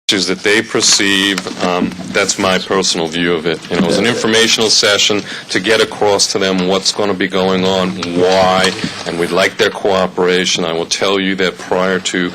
issues that they perceive. That's my personal view of it. It was an informational session to get across to them what's going to be going on, why, and we'd like their cooperation. I will tell you that prior to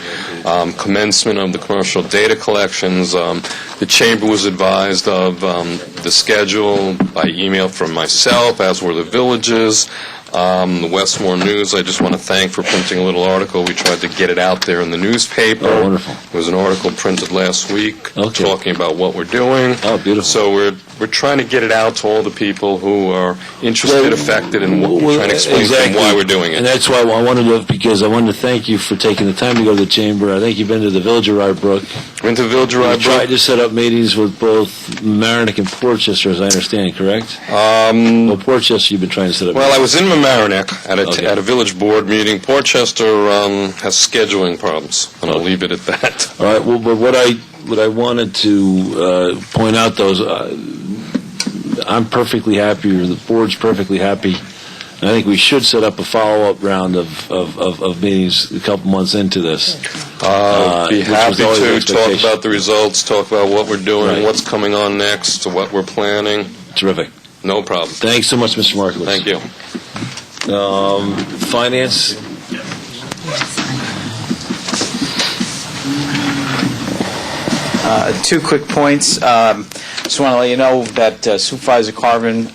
commencement of the commercial data collections, the Chamber was advised of the schedule by email from myself, as were the villages. The Westmore News, I just want to thank for printing a little article. We tried to get it out there in the newspaper. Oh, wonderful. There was an article printed last week Okay. talking about what we're doing. Oh, beautiful. So we're trying to get it out to all the people who are interested, affected, and we're trying to explain to them why we're doing it. And that's why I wanted to, because I wanted to thank you for taking the time to go to the Chamber. I think you've been to the Village of Rybrook. Went to Village of You Rybrook. tried to set up meetings with both Mamaroneck and Portchester, as I understand, correct? Well, Portchester you've been trying to set up Well, I meetings. was in Mamaroneck Okay. at a village board meeting. Portchester has scheduling problems, and I'll leave it at that. All right, well, but what I wanted to point out, though, is I'm perfectly happy, or the board's perfectly happy, and I think we should set up a follow-up round of meetings a couple months into this. Be which happy was always the to talk expectation. about the results, talk about what we're doing, Right. what's coming on next, what we're planning. Terrific. No problem. Thanks so much, Mr. Markowitz. Thank you. Finance? Two quick points. Just want to let you know that Supervisor Carvin,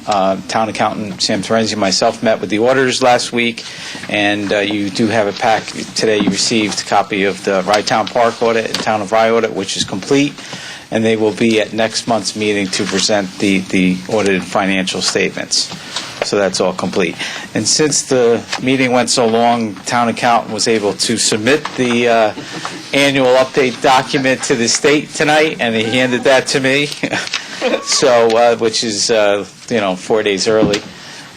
Town Accountant Sam Terenzi, and myself met with the auditors last week, and you do have a pack. Today you received a copy of the Rye Town Park audit and Town of Rye audit, which is complete, and they will be at next month's meeting to present the audited financial statements. So that's all complete. And since the meeting went so long, Town Accountant was able to submit the annual update document to the state tonight, and he handed that to me, so which is 4 days early,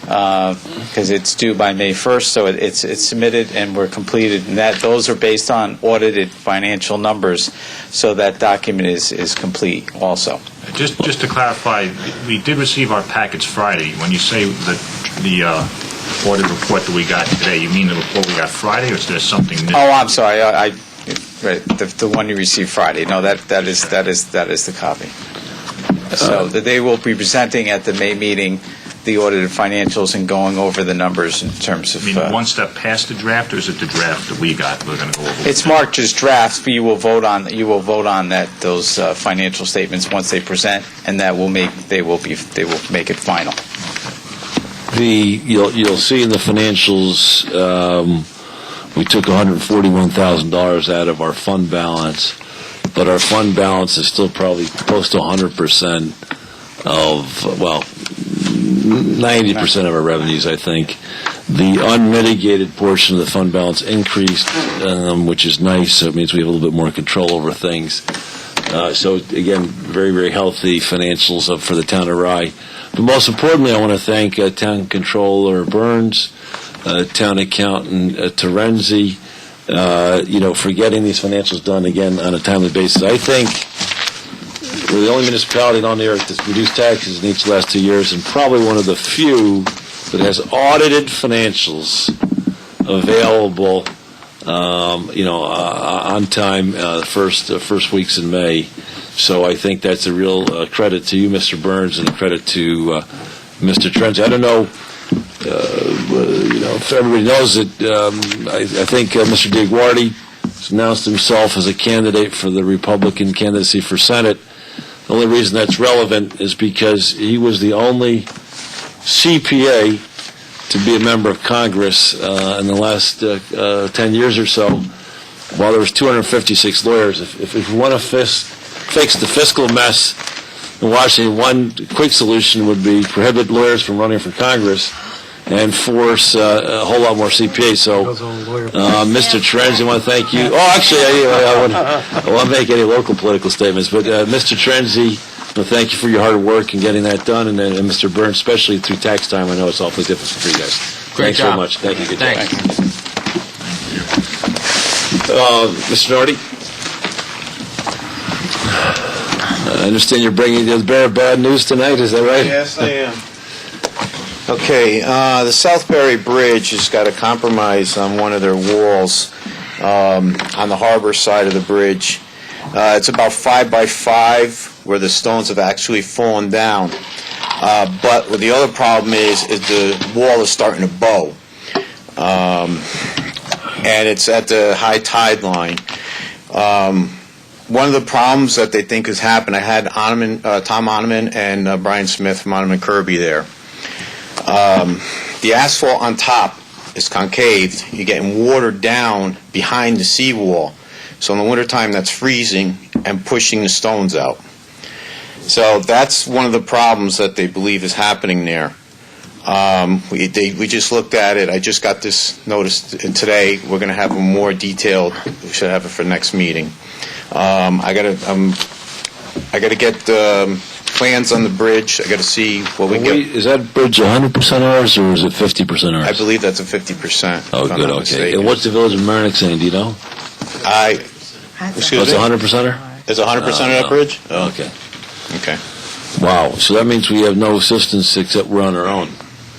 because it's due by May 1st. So it's submitted and we're completed, and those are based on audited financial numbers. So that document is complete also. Just to clarify, we did receive our package Friday. When you say that the audit report that we got today, you mean the report we got Friday, or is there something new? Oh, I'm sorry. Right, the one you received Friday. No, that is the copy. So they will be presenting at the May meeting the audited financials and going over the numbers in terms of. I mean, one step past the draft, or is it the draft that we got? We're going to go over. It's marked as drafts, but you will vote on those financial statements once they present, and they will make it final. You'll see in the financials, we took $141,000 out of our fund balance, but our fund balance is still probably close to 100% of, 90% of our revenues, I think. The unmitigated portion of the fund balance increased, which is nice. So it means we have a little bit more control over things. So, again, very, very healthy financials for the town of Rye. But most importantly, I want to thank Town Controller Byrnes, Town Accountant Terenzi, for getting these financials done, again, on a timely basis. I think we're the only municipality on the earth that's reduced taxes in each of the last 2 years, and probably one of the few that has audited financials available, on time, first weeks in May. So I think that's a real credit to you, Mr. Byrnes, and a credit to Mr. Terenzi. I don't know, if everybody knows it. I think Mr. DeGuardi has announced himself as a candidate for the Republican candidacy for Senate. The only reason that's relevant is because he was the only CPA to be a member of Congress in the last 10 years or so, while there was 256 lawyers. If we want to fix the fiscal mess in Washington, one quick solution would be prohibit lawyers from running for Congress and force a whole lot more CPAs. So, Mr. Terenzi, I want to thank you. Oh, actually, I won't make any local political statements, but Mr. Terenzi, thank you for your hard work in getting that done, and Mr. Byrnes, especially through tax time. I know it's awfully difficult for you guys. Great Thanks job. so much. Thank you. Good Thanks. job. Mr. Nardi? I understand you're bringing the bearer of bad news tonight. Is that right? Yes, I am. Okay, the Southbury Bridge has got a compromise on one of their walls on the harbor side of the bridge. It's about 5 by 5 where the stones have actually fallen down. But what the other problem is the wall is starting to bow. And it's at the high tide line. One of the problems that they think has happened, I had Tom Oneman and Brian Smith from Oneman Kirby there. The asphalt on top is concaved. You're getting watered down behind the seawall. So in the wintertime, that's freezing and pushing the stones out. So that's one of the problems that they believe is happening there. We just looked at it. I just got this notice today. We're going to have a more detailed. We should have it for next meeting. I got to get plans on the bridge. I got to see what we get. Is that bridge 100% ours or is it 50% ours? I believe that's a 50%. Oh, if I'm good. not Okay. mistaken. And what's the Village of Maronick saying? Do you know? Excuse It's me. 100%er? Is 100% of that bridge? Oh, Okay. okay. Wow. So that means we have no assistance except we're on our own.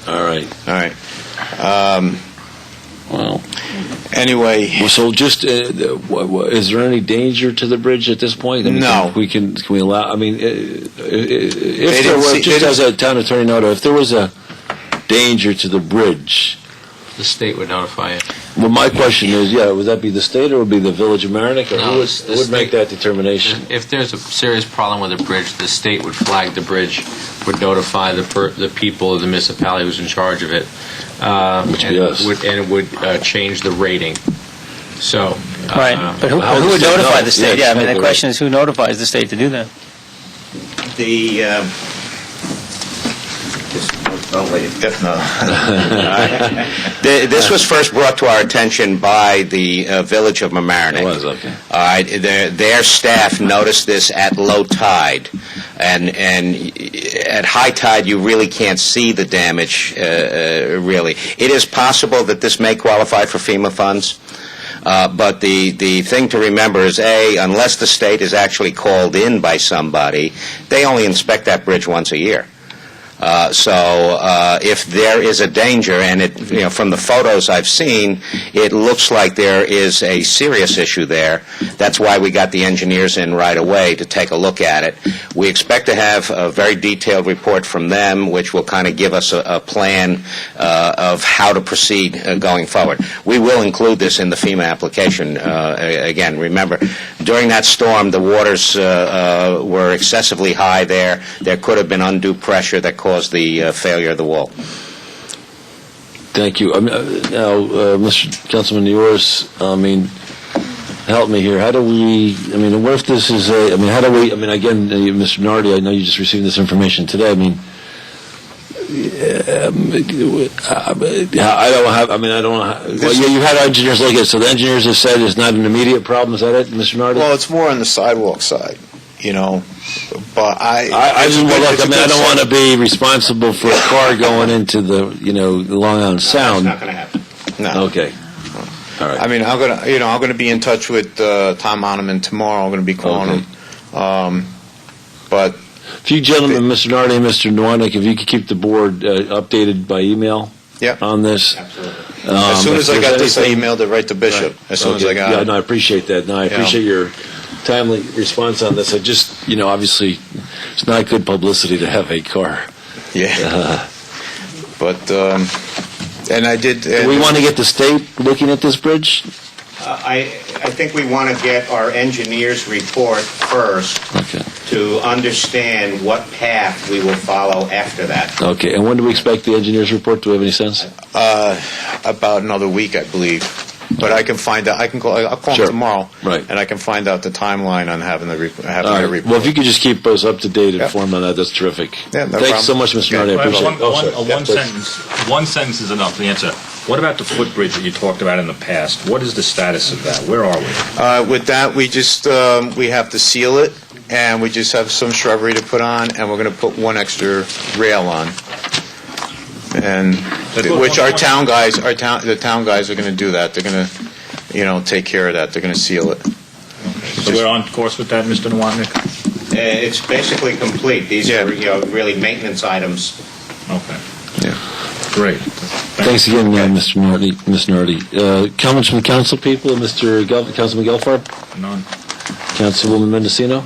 All right. All right. Well, Anyway, so just is there any danger to the bridge at this point? I mean, No. Can we allow? I mean, if didn't there see- was, just as a town attorney note, if there was a danger to the bridge, The state would notify it. well, my question is, would that be the state or would it be the Village of Maronick, or No, who would, it's the who would make state. that determination? If there's a serious problem with the bridge, the state would flag the bridge, would notify the people of the municipality who's in charge of it, Which and would be us. it would change the rating. So, Right, but who how would does that notify know? the state? Yeah, Yeah, I mean, the exactly question is, who notifies the state to do that? This was first brought to our attention by the Village of Mamaroneck. It was, okay. All right, their staff noticed this at low tide, and at high tide you really can't see the damage. Really, it is possible that this may qualify for FEMA funds. But the thing to remember is, unless the state is actually called in by somebody, they only inspect that bridge once a year. So if there is a danger, and from the photos I've seen, it looks like there is a serious issue there. That's why we got the engineers in right away to take a look at it. We expect to have a very detailed report from them, which will kind of give us a plan of how to proceed going forward. We will include this in the FEMA application. Again, remember, during that storm, the waters were excessively high there. There could have been undue pressure that caused the failure of the wall. Thank you. Now, Mr. Councilman, yours, help me here. How do we, what if this is how do we, again, Mr. Nardi, I know you just received this information today. You had engineers look at it, so the engineers have said it's not an immediate problem. Is that it, Mr. Nardi? well, it's more on the sidewalk side, But I don't want to be responsible for a car going into the Long Island Sound. That's not going to happen. No. Okay. All right. I'm gonna be in touch with Tom Oneman tomorrow. I'm gonna be calling him. But If you gentlemen, Mr. Nardi and Mr. Nwanek, if you could keep the board updated by email yeah, on this. Absolutely. as soon as I if got there's this, I anything- emailed it right to Bishop. As soon as I got Yeah, it. no, I appreciate that. No, I appreciate your timely response on this. I just, obviously, it's not good publicity to have a car. Yeah. But and I did. Do we want to get the state looking at this bridge? I think we want to get our engineers' report first Okay. to understand what path we will follow after that. Okay, and when do we expect the engineer's report? Do we have any sense? about another week, I believe. But I can find out. I'll call Sure. him tomorrow, Right. and I can find out the timeline on having the All their right. report. Well, if you could just keep us up to date, Yeah. informed on that, that's terrific. Yeah, no Thanks so problem. much, Mr. Okay. Nardi. I I have appreciate it. one sentence. One sentence is enough to answer. What about the footbridge that you talked about in the past? What is the status of that? Where are we? With that, we just we have to seal it, and we just have some shrubbery to put on, and we're going to put one extra rail on. And which the town guys are going to do that. They're going to take care of that. They're going to seal it. So we're on course with that, Mr. Nwanek? It's basically complete. These Yeah. are really maintenance items. Okay. Yeah. Great. Thanks again, Mr. Nardi. Ms. Nardi. Comments from the council people, Councilman Gelfarb? None. Councilwoman Mendocino?